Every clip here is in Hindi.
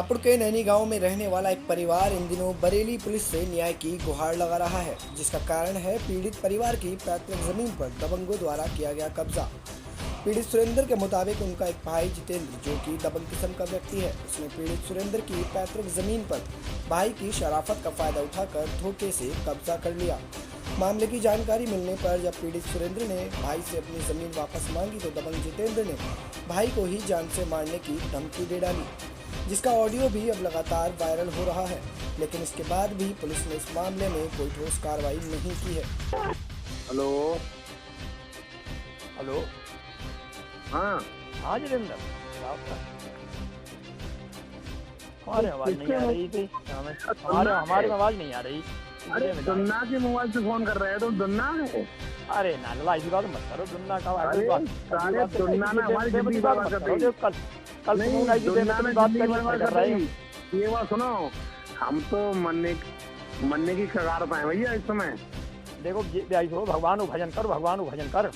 रामपुर के नैनी गांव में रहने वाला एक परिवार इन दिनों बरेली पुलिस से न्याय की गुहार लगा रहा है, जिसका कारण है पीड़ित परिवार की पैतृक जमीन पर दबंगों द्वारा किया गया कब्जा। पीड़ित सुरेंद्र के मुताबिक उनका एक भाई जितेंद्र, जो कि दबंग किस्म का व्यक्ति है, उसने पीड़ित सुरेंद्र की पैतृक जमीन पर भाई की शराफत का फायदा उठाकर धोखे से कब्जा कर लिया। मामले की जानकारी मिलने पर जब पीड़ित सुरेंद्र ने भाई से अपनी जमीन वापस मांगी तो दबंग जितेंद्र ने भाई को ही जान से मारने की धमकी दे डाली, जिसका ऑडियो भी अब लगातार वायरल हो रहा है। लेकिन इसके बाद भी पुलिस ने इस मामले में कोई ठोस कार्रवाई नहीं की है। Hello hello. हाँ हाँ जितेंद्र, हमारे आवाज नहीं आ रही थी। हमारे आवाज नहीं आ रही। अरे दुन्ना के मोबाइल से फोन कर रहे हैं, तुम दुन्ना है? अरे नाला ऐसी बात मत करो, दुन्ना का अरे सारे दुन्ना ने हमारी जिंदगी बर्बाद कर दी। कल नहीं, दुन्ना ने जिंदगी बर्बाद कर दी। ये बात सुनो, हम तो मरने की कगार पे हैं भैया इस समय। देखो भगवान को भजन कर, भगवान को भजन कर।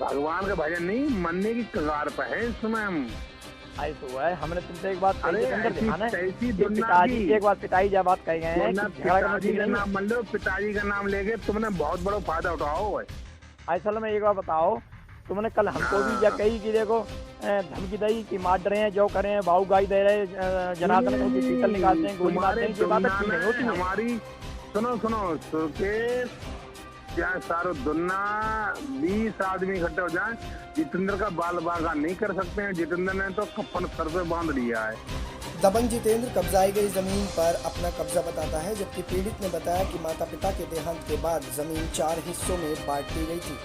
भगवान का भजन नहीं, मरने की कगार पे है इस समय हम। आई तो है, हमने तुमसे एक बात कही है, पिताजी एक बात पिताजी जब बात कही गए हैं, पिताजी का नाम मान लो, पिताजी का नाम लेके तुमने बहुत बड़ा फायदा उठाओ है। असल में एक बात बताओ, तुमने कल हमको भी जब कही कि देखो धमकी दी कि मार रहे हैं, जो करें भाऊ गाई दे रहे, जनार्दन को पीतल निकालते हैं, गोली मारते हैं, ये बात अच्छी नहीं होती हमारी। सुनो सुकेश, क्या सारो दुन्ना 20 आदमी इकट्ठे हो जाए, जितेंद्र का बाल बागा नहीं कर सकते हैं। जितेंद्र ने तो कफन सर पे बांध लिया है। दबंग जितेंद्र कब्जाई गई जमीन पर अपना कब्जा बताता है, जबकि पीड़ित ने बताया कि माता पिता के देहांत के बाद जमीन 4 हिस्सों में बांट दी गई थी,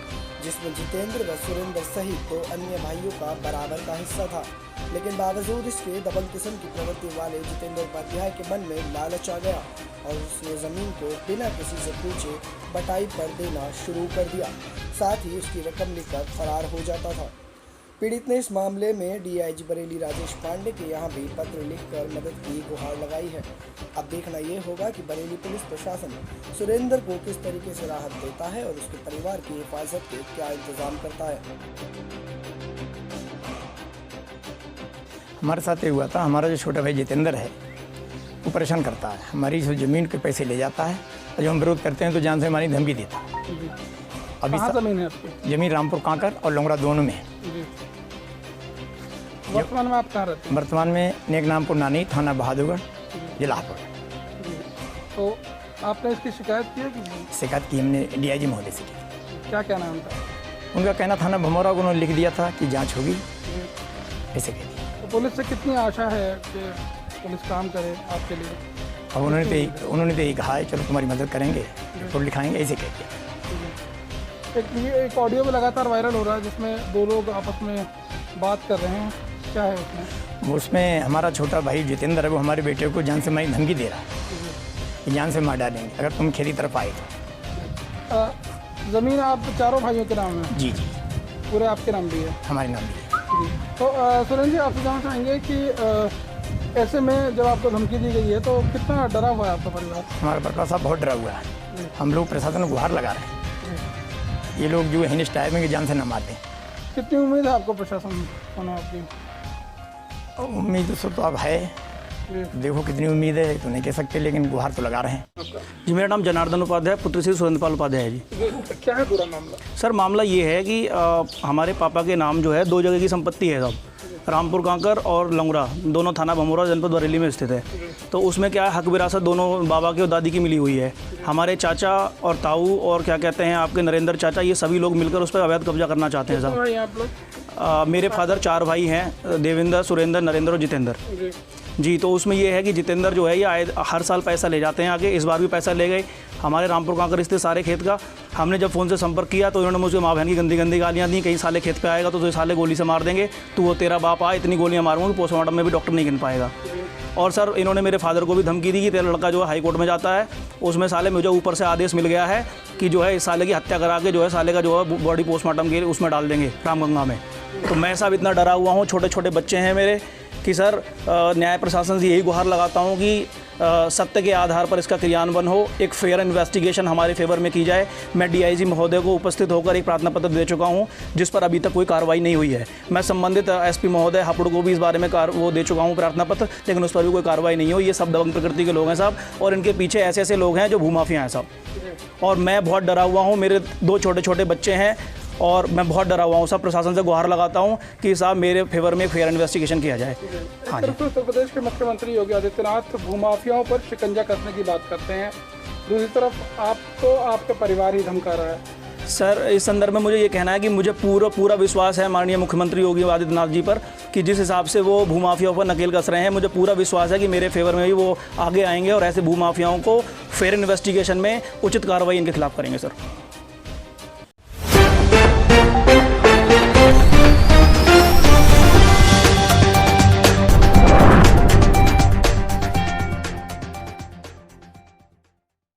जिसमें जितेंद्र व सुरेंद्र सहित 2 अन्य भाइयों का बराबर का हिस्सा था। लेकिन बावजूद इसके दबंग किस्म की प्रवृत्ति वाले जितेंद्र उपाध्याय के मन में लालच आ गया और उसने जमीन को बिना किसी से पूछे बटाई पर देना शुरू कर दिया। साथ ही उसकी रकम लेकर फरार हो जाता था। पीड़ित ने इस मामले में डीआईजी बरेली राजेश पांडे के यहाँ भी पत्र लिखकर मदद की गुहार लगाई है। अब देखना ये होगा कि बरेली पुलिस प्रशासन सुरेंद्र को किस तरीके से राहत देता है और उसके परिवार की हिफाजत के क्या इंतजाम करता है। हमारे साथ ये हुआ था, हमारा जो छोटा भाई जितेंद्र है वो परेशान करता है, हमारी जो ज़मीन के पैसे ले जाता है और जब हम विरोध करते हैं तो जान से हमारी धमकी देता है। अभी ज़मीन है आपकी? ज़मीन रामपुर कांकर और लंगड़ा दोनों में है। वर्तमान में आप कहाँ रहते हैं? वर्तमान में नेकनामपुर नानी, थाना बहादुरगढ़, जिला हापुड़। तो आपने इसकी शिकायत की है कि? शिकायत की हमने डीआईजी महोदय से की। क्या कहना है उनका? उनका कहना थाना भमौरा को उन्होंने लिख दिया था कि जाँच होगी, ऐसे कह दिया। तो पुलिस से कितनी आशा है कि पुलिस काम करे आपके लिए? अब उन्होंने तो यही कहा है, चलो तुम्हारी मदद करेंगे, रिपोर्ट लिखाएंगे, ऐसे कह दिया। एक ऑडियो में लगातार वायरल हो रहा है जिसमें 2 लोग आपस में बात कर रहे हैं, क्या है उसमें? उसमें हमारा छोटा भाई जितेंद्र है, वो हमारे बेटे को जान से मारी धमकी दे रहा है कि जान से मार डालेंगे अगर तुम खेली तरफ आए तो। ज़मीन आप चारों भाइयों के नाम है? जी। पूरे आपके नाम भी है? हमारे नाम भी है। तो सुरेंद्र जी, आपसे जानना चाहेंगे कि ऐसे में जब आपको धमकी दी गई है तो कितना डरा हुआ है आपका परिवार? हमारा परिवार साहब बहुत डरा हुआ है। हम लोग प्रशासन को गुहार लगा रहे हैं, ये लोग जो हिनिश टाइप में जान से न मारते। कितनी उम्मीद है आपको प्रशासन होना आपकी? उम्मीद तो अब है, देखो कितनी उम्मीद है तो नहीं कह सकते, लेकिन गुहार तो लगा रहे हैं। जी, मेरा नाम जनार्दन उपाध्याय, पुत्र श्री सुरेंद्रपाल उपाध्याय है जी। क्या है पूरा मामला? सर मामला ये है कि हमारे पापा के नाम जो है 2 जगह की संपत्ति है सब, रामपुर कांकर और लंगड़ा, दोनों थाना भमौरा जनपद बरेली में स्थित है। तो उसमें क्या है, हक विरासत दोनों बाबा की और दादी की मिली हुई है। हमारे चाचा और ताऊ और क्या कहते हैं आपके नरेंद्र चाचा, ये सभी लोग मिलकर उस पर अवैध कब्जा करना चाहते हैं सर। आप लोग? मेरे फादर 4 भाई हैं, देवेंद्र, सुरेंद्र, नरेंद्र और जितेंद्र जी। तो उसमें ये है कि जितेंद्र जो है ये हर साल पैसा ले जाते हैं आगे, इस बार भी पैसा ले गए हमारे रामपुर कांकर स्थित सारे खेत का। हमने जब फ़ोन से संपर्क किया तो इन्होंने मुझे माँ बहन की गंदी गालियाँ दी, कहीं साले खेत पे आएगा तो साले गोली से मार देंगे, तो वो तेरा बाप आ, इतनी गोलियाँ मारूंगा कि पोस्टमार्टम में भी डॉक्टर नहीं गिन पाएगा। और सर इन्होंने मेरे फादर को भी धमकी दी कि तेरा लड़का जो है हाई कोर्ट में जाता है, उसमें साले मुझे ऊपर से आदेश मिल गया है कि जो है इस साले की हत्या करा के जो है साले का जो है बॉडी पोस्टमार्टम के लिए उसमें डाल देंगे रामगंगा में। तो मैं साहब इतना डरा हुआ हूँ, छोटे छोटे बच्चे हैं मेरे, कि सर न्याय प्रशासन से यही गुहार लगाता हूँ कि सत्य के आधार पर इसका क्रियान्वयन हो, एक फेयर इन्वेस्टिगेशन हमारे फेवर में की जाए। मैं डीआईजी महोदय को उपस्थित होकर एक प्रार्थना पत्र दे चुका हूं, जिस पर अभी तक कोई कार्रवाई नहीं हुई है। मैं संबंधित एसपी महोदय हापुड़ को भी इस बारे में वो दे चुका हूं प्रार्थना पत्र, लेकिन उस पर भी कोई कार्रवाई नहीं हुई। ये सब दबंग प्रकृति के लोग हैं साहब, और इनके पीछे ऐसे ऐसे लोग हैं जो भूमाफिया हैं साहब। और मैं बहुत डरा हुआ हूँ, मेरे 2 छोटे छोटे बच्चे हैं और मैं बहुत डरा हुआ हूँ। सब प्रशासन से गुहार लगाता हूँ कि साहब मेरे फेवर में फेयर इन्वेस्टिगेशन किया जाए। हाँ जी। उत्तर प्रदेश के मुख्यमंत्री योगी आदित्यनाथ भूमाफियाओं पर शिकंजा कसने की बात करते हैं, दूसरी तरफ आपको आपका परिवार ही धमका रहा है। सर, इस संदर्भ में मुझे ये कहना है कि मुझे पूरा विश्वास है माननीय मुख्यमंत्री योगी आदित्यनाथ जी पर, कि जिस हिसाब से वो भूमाफियाओं पर नकेल कस रहे हैं, मुझे पूरा विश्वास है कि मेरे फेवर में भी वो आगे आएंगे और ऐसे भूमाफियाओं को फेयर इन्वेस्टिगेशन में उचित कार्रवाई इनके खिलाफ करेंगे सर।